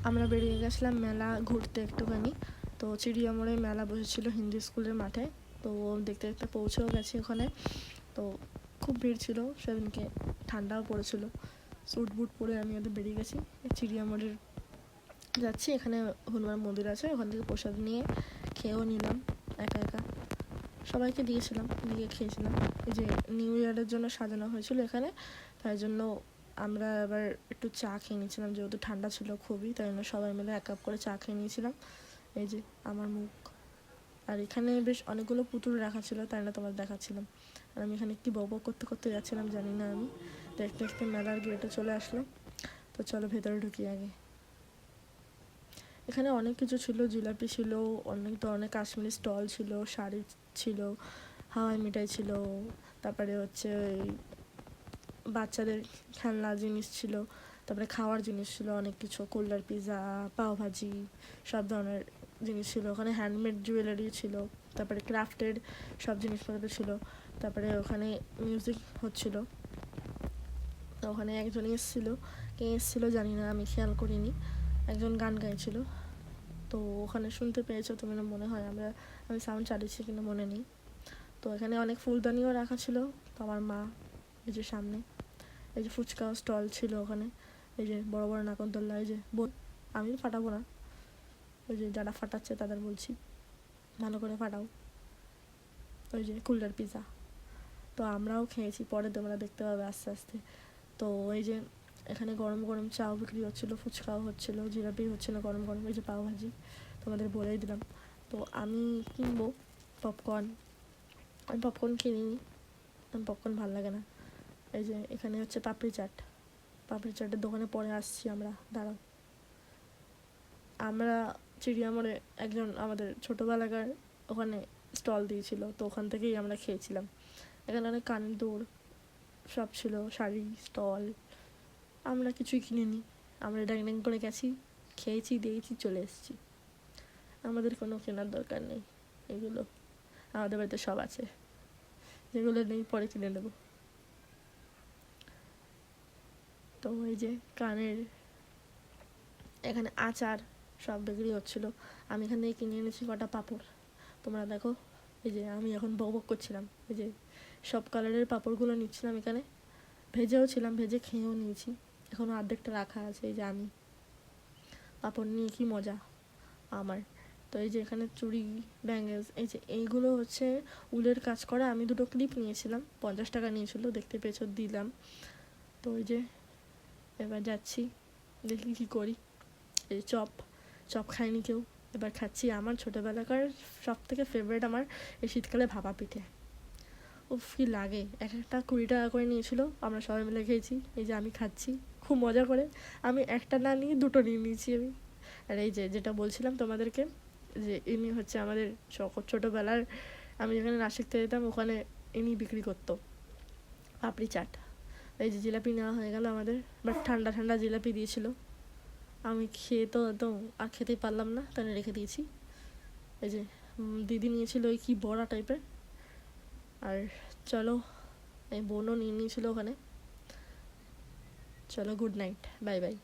আমরা বেরিয়ে গেছিলাম মেলা ঘুরতে একটুখানি। তো চিড়িয়ামোড়ে মেলা বসেছিল হিন্দি স্কুলের মাঠে। তো দেখতে দেখতে পৌঁছেও গেছি ওখানে। তো খুব ভিড় ছিল সেদিনকে, ঠান্ডাও পড়েছিল। স্যুট বুট পরে আমি ওদের বেরিয়ে গেছি। চিড়িয়ামোড়ের যাচ্ছি, এখানে হনুমান মন্দির আছে, ওখান থেকে প্রসাদ নিয়ে খেয়েও নিলাম একা একা। সবাইকে দিয়েছিলাম, দিয়ে খেয়েছিলাম। এই যে নিউ ইয়ারের জন্য সাজানো হয়েছিল এখানে, তাই জন্য আমরা আবার একটু চা খেয়ে নিয়েছিলাম, যেহেতু ঠান্ডা ছিল খুবই, তাই জন্য সবাই মিলে 1 কাপ করে চা খেয়ে নিয়েছিলাম। এই যে আমার মুখ। আর এখানে বেশ অনেকগুলো পুতুল রাখা ছিল, তাই না তোমার দেখাচ্ছিলাম। আর আমি এখানে কি বক বক করতে করতে যাচ্ছিলাম জানি না আমি। দেখতে দেখতে মেলার গেটে চলে আসলো। তো চলো ভেতরে ঢুকি আগে। এখানে অনেক কিছু ছিল, জিলাপি ছিল, অনেক ধরনের কাশ্মীরি স্টল ছিল, শাড়ি ছিল, হাওয়াই মিঠাই ছিল, তারপরে হচ্ছে ওই বাচ্চাদের খেলনা জিনিস ছিল, তারপরে খাওয়ার জিনিস ছিল অনেক কিছু, কুল্লার পিৎজা, পাওভাজি, সব ধরনের জিনিস ছিল। ওখানে হ্যান্ডমেড জুয়েলারি ছিল, তারপরে ক্রাফটেড সব জিনিসপত্র ছিল। তারপরে ওখানে মিউজিক হচ্ছিল। ওখানে একজন এসেছিল, কে এসেছিল জানি না, আমি খেয়াল করিনি। একজন গান গাইছিল, তো ওখানে শুনতে পেয়েছো তুমি না মনে হয়। আমি সাউন্ড চালিয়েছি কিনা মনে নেই। তো এখানে অনেক ফুলদানিও রাখা ছিল। তো আমার মা, এই যে সামনে, এই যে ফুচকা স্টল ছিল ওখানে, এই যে বড় বড় নাকরদোল্লা, এই যে আমি ফাটাবো না, ওই যে যারা ফাটাচ্ছে তাদের বলছি ভালো করে ফাটাও। ওই যে কুল্লার পিৎজা, তো আমরাও খেয়েছি, পরে তোমরা দেখতে পাবে আস্তে আস্তে। তো এই যে এখানে গরম গরম চাও বিক্রি হচ্ছিলো, ফুচকাও হচ্ছিলো, জিলাপি হচ্ছিলো গরম গরম, এই যে পাওভাজি তোমাদের বলেই দিলাম। তো আমি কিনবো পপকর্ন, আমি পপকর্ন কিনিনি, আমার পপকর্ন ভালো লাগে না। এই যে এখানে হচ্ছে পাপড়ি চাট, পাপড়ি চাটের দোকানে পরে আসছি আমরা, দাঁড়াও। আমরা চিড়িয়ামোড়ে একজন আমাদের ছোটোবেলাকার ওখানে স্টল দিয়েছিল, তো ওখান থেকেই আমরা খেয়েছিলাম। এখানে অনেক কানের দুল সব ছিল, শাড়ি স্টল। আমরা কিছুই কিনিনি, আমরা ড্যাং ড্যাং করে গেছি, খেয়েছি, দিয়েছি, চলে এসেছি। আমাদের কোনো কেনার দরকার নেই, এগুলো আমাদের বাড়িতে সব আছে, যেগুলো নেই পরে কিনে নেবো। তো এই যে কানের এখানে আচার সব বিক্রি হচ্ছিলো। আমি এখান থেকে কিনে এনেছি কটা পাঁপড়, তোমরা দেখো। এই যে আমি এখন বক বক করছিলাম, এই যে সব কালারের পাঁপড়গুলো নিচ্ছিলাম এখানে, ভেজেও ছিলাম, ভেজে খেয়েও নিয়েছি, এখনও অর্ধেকটা রাখা আছে। এই যে আমি পাঁপড় নিয়ে কি মজা আমার। তো এই যে এখানে চুড়ি, ব্যাঙ্গেলস, এই যে এইগুলো হচ্ছে উলের কাজ করা। আমি 2টো ক্লিপ নিয়েছিলাম, 50 টাকা নিয়েছিল, দেখতে পেয়েছো, দিলাম। তো ওই যে এবার যাচ্ছি, দেখি কি করি। এই চপ, চপ খায়নি কেউ, এবার খাচ্ছি। আমার ছোটোবেলাকার সব থেকে ফেভারিট আমার এই শীতকালে ভাপা পিঠে। উফ কি লাগে, এক একটা 20 টাকা করে নিয়েছিল, আমরা সবাই মিলে খেয়েছি। এই যে আমি খাচ্ছি খুব মজা করে, আমি একটা না নিয়ে 2টো নিয়ে নিয়েছি আমি। আর এই যে যেটা বলছিলাম তোমাদেরকে, যে ইনি হচ্ছে আমাদের ছোটোবেলার, আমি যেখানে নাচ শিখতে যেতাম ওখানে ইনি বিক্রি করতো পাপড়ি চাট। এই যে জিলাপি নেওয়া হয়ে গেল আমাদের, বাট ঠান্ডা ঠান্ডা জিলাপি দিয়েছিল, আমি খেয়ে তো একদম আর খেতেই পারলাম না, তাই রেখে দিয়েছি। এই যে দিদি নিয়েছিল ওই কি বড়া টাইপের। আর চলো, এই বোনও নিয়ে নিয়েছিল ওখানে। চলো, গুড নাইট, বাই বাই।